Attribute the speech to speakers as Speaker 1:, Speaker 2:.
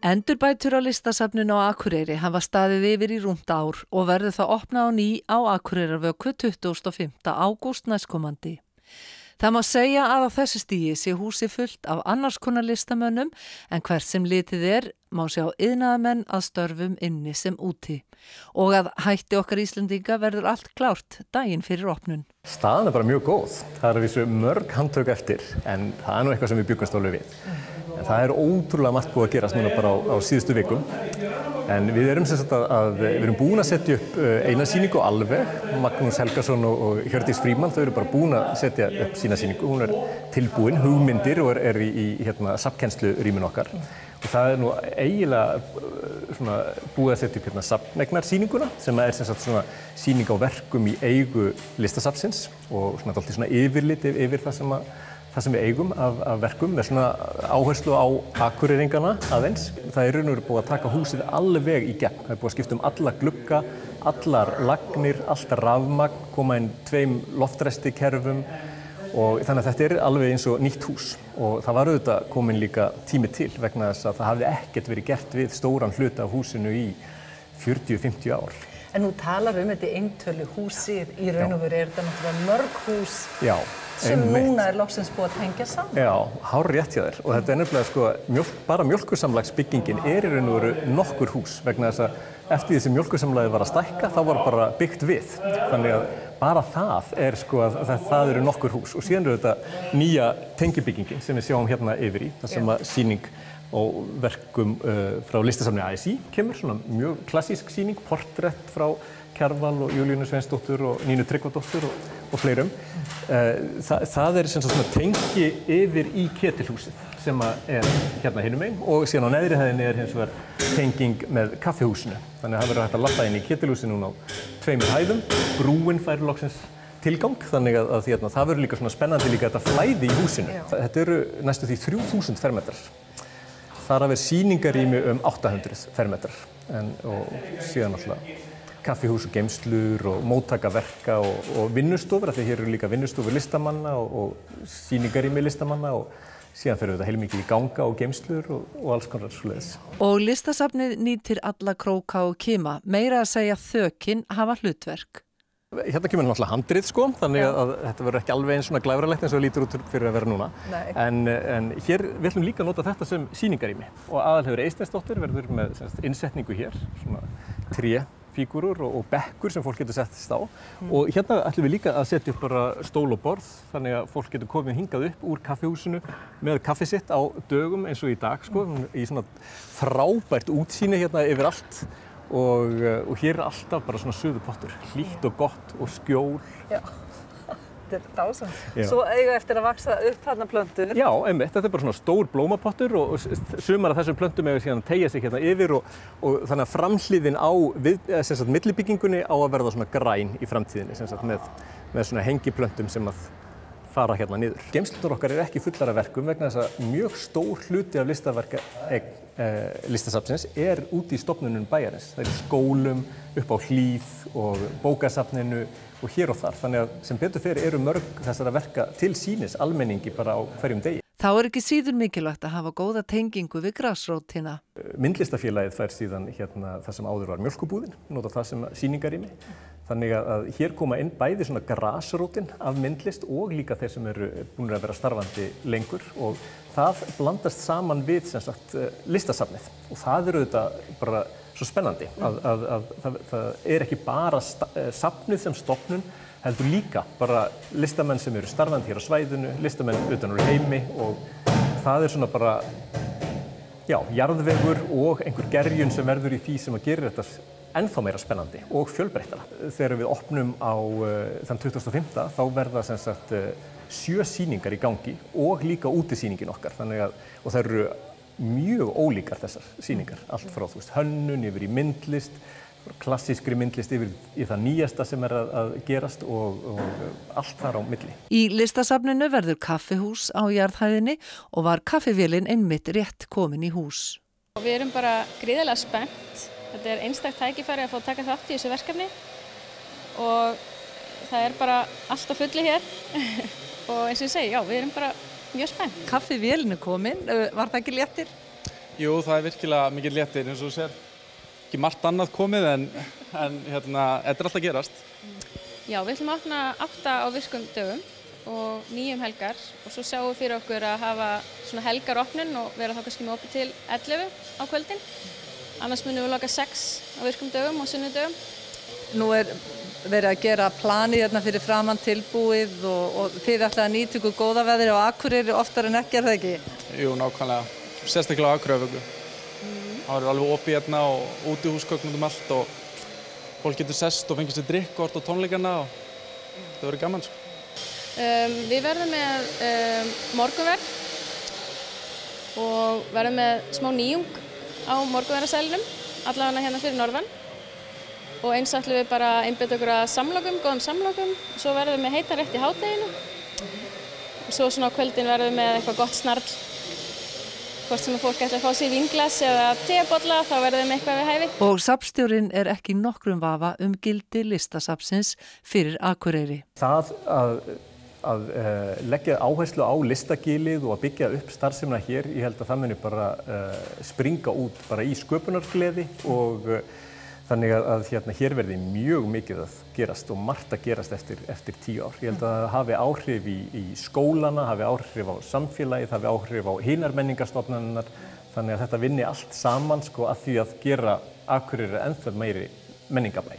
Speaker 1: Endurbætur á listasafninu á Akureyri hafa staðið yfir í rúmt ár og verður það opnað á ný á Akureyrarvöku 25. ágúst næstkomandi. Það má segja að á þessu stigi sé húsið fullt af annars konar listamönnum en hvert sem litið má sjá iðnaðarmenn að störfum inni sem úti. Og að hætti okkar Íslendinga verður allt klárt daginn fyrir opnun.
Speaker 2: Staðan bara mjög góð. Það að vísu mörg handtök eftir en það nú eitthvað sem við bjuggumst alveg við. En það ótrúlega margt búið að gerast núna bara á síðustu vikum. En við erum sem sagt við erum búin að setja upp eina sýningu alveg. Magnús Helgason og Hjördís Frímann, þau eru bara búin að setja upp sína sýningu. Hún tilbúin, hugmyndir og í safnkennslurýminu okkar. Og það nú eiginlega búið að setja upp safnegnarsýninguna sem sem sagt svona sýning á verkum í eigu listasafnsins og dálítið svona yfirlit yfir það sem við eigum af verkum með svona áherslu á akureyringana aðeins. Það raun og veru búið að taka húsið alveg í gegn. Það búið að skipta alla glugga, allar lagnir, allt rafmagn, koma inn 2 loftræstikerfum og þannig að þetta alveg eins og nýtt hús. Og það var auðvitað komin líka tími til vegna þess að það hafði ekkert verið gert við stóran hluta af húsinu í 40-50 ár.
Speaker 3: En nú talar þetta eintölu húsið í raun og veru þetta náttúrulega mörg hús.
Speaker 2: Já.
Speaker 3: Sem núna loksins búið að tengja saman.
Speaker 2: Já, hárrétt hjá þér. Og þetta nefnilega bara mjólkursamlagsbyggingin í raun og veru nokkur hús vegna þess að eftir því sem mjólkursamlagið var að stækka þá var bara byggt við. Þannig að bara það að það eru nokkur hús og síðan þetta nýja tengibyggingin sem við sjáum hérna yfir í, þar sem að sýning og verkum frá listasafni ASÍ kemur, svona mjög klassísk sýning, portrett frá Kjarval og Júlínu Sveinsdóttur og Nínu Tryggvadóttur og fleirum. Það sem svona tengi yfir í Ketilhúsið sem hérna hinum megin og síðan á neðri hæðinni hins vegar tenging með kaffihúsinu. Þannig að það verður hægt að labba inn í Ketilhúsið núna á 2 hæðum. Brúin fær loksins tilgang, þannig að það verður líka svona spennandi líka þetta flæði í húsinu. Þetta eru næstu því 3000 fermetrar. Þar af sýningarými 800 fermetrar og síðan alltaf kaffihús og geymslur og móttaka verka og vinnustofur, af því hér eru líka vinnustofur listamanna og sýningarými listamanna og síðan fer þetta heilmikið í ganga og geymslur og alls konar svoleiðis.
Speaker 1: Og listasafnið nýtir alla króka og kima, meira að segja þökin hafa hlutverk.
Speaker 2: Hérna kemur náttúrulega handrit þannig að þetta verður ekki alveg eins svona glæfralegt eins og lítur út fyrir að vera núna. En hér við ætlum líka að nota þetta sem sýningarými og Aðalheiður Eysteinsdóttir verður með innsetningu hér, svona tréfígúrur og bekkur sem fólk getur settist á. Og hérna ætlum við líka að setja upp bara stól og borð þannig að fólk getur komið hingað upp úr kaffihúsinu með kaffi sitt á dögum eins og í dag, í svona frábært útsýni hérna yfir allt. Og hér alltaf bara svona suðupottur, hlýtt og gott og skjól.
Speaker 3: Já, þetta dásamt. Svo eiga eftir að vaxa upp þarna plöntur.
Speaker 2: Já, einmitt, þetta bara svona stór blómapottur og sumar af þessum plöntum eiga síðan að teygja sig hérna yfir og þannig að framhlíðin á millibyggingunni á að verða svona græn í framtíðinni, með svona hengiplöntum sem að fara hérna niður. Geymslurnar okkar ekki fullar af verkum vegna þess að mjög stór hluti af listasafnsins úti í stofnunum bæjarins. Það í skólum, upp á Hlíð og bókasafninu og hér og þar. Þannig að sem betur fer eru mörg þessara verka til sýnis almenningi bara á hverjum degi.
Speaker 1: Þá ekki síður mikilvægt að hafa góða tengingu við grasrótina.
Speaker 2: Myndlistafélagið fær síðan hérna það sem áður var mjólkurbúðin, nota það sem sýningarými. Þannig að hér koma inn bæði svona grasrótin af myndlist og líka þeir sem eru búin að vera starfandi lengur og það blandast saman við sem sagt listasafnið og það auðvitað bara svo spennandi að það ekki bara safnið sem stofnun heldur líka bara listamenn sem eru starfandi hér á svæðinu, listamenn utan úr heimi og það svona bara jarðvegur og einhver gerjun sem verður í því sem að gera þetta ennþá meira spennandi og fjölbreyttara. Þegar við opnum á þann 25. þá verða sem sagt 7 sýningar í gangi og líka útisýningin okkar. Og það eru mjög ólíkar þessar sýningar. Allt frá hönnun yfir í myndlist, klassískri myndlist yfir í það nýjasta sem að gerast og allt þar á milli.
Speaker 1: Í listasafninu verður kaffihús á jarðhæðinni og var kaffivélin einmitt rétt komin í hús.
Speaker 4: Við erum bara gríðarlega spennt. Þetta einstakt tækifæri að fá að taka þátt í þessu verkefni og það bara allt á fullu hér og eins og ég segi, já, við erum bara mjög spennt.
Speaker 1: Kaffivélin komin, var það ekki léttir?
Speaker 5: Jú, það virkilega mikið léttir eins og þú sér. Ekki margt annað komið en þetta alltaf gerast.
Speaker 4: Já, við ætlum að opna 8 á virkum dögum og 9 helgar og svo sjáum við fyrir okkur að hafa svona helgaropnun og vera þá kannski með opið til 11 á kvöldin. Annars munum við loka 6 á virkum dögum og sunnudögum.
Speaker 1: Nú verið að gera planið hérna fyrir framan tilbúið og þið ætlaði að nýta ykkur góða veðri á Akureyri oftar en ekki, það ekki?
Speaker 5: Jú, nákvæmlega. Sérstaklega á Akureyrarvöku. Það er alveg opið hérna og útihúsgögn allt og fólk getur sest og fengið sér drikkort og tónleikana og það verður gaman.
Speaker 4: Við verðum með morgunverð og verðum með smá nýjung á morgunverðarsælinum, allavega hérna fyrir norðan. Og eins ætlum við bara að einbeita okkur að samlokum, góðum samlokum. Svo verðum við með heitan rétt í hádeginu. Og svo svona á kvöldin verðum við með eitthvað gott snarl. Hvort sem fólk ætla að fá sér vínglas eða tebolla, þá verðum við með eitthvað við hæfi.
Speaker 1: Og safnstjórinn ekki nokkrum vafa gildi listasafnsins fyrir Akureyri.
Speaker 2: Það að leggja áherslu á listagilið og að byggja upp starfsemina hér, ég held að það muni bara springa út bara í sköpunargleði og þannig að hér verði mjög mikið að gerast og margt að gerast eftir 10 ár. Ég held að það hafi áhrif í skólana, hafi áhrif á samfélagið, hafi áhrif á hinar menningarstofnanirnar. Þannig að þetta vinni allt saman að því að gera Akureyri ennþá meiri menningarbæ.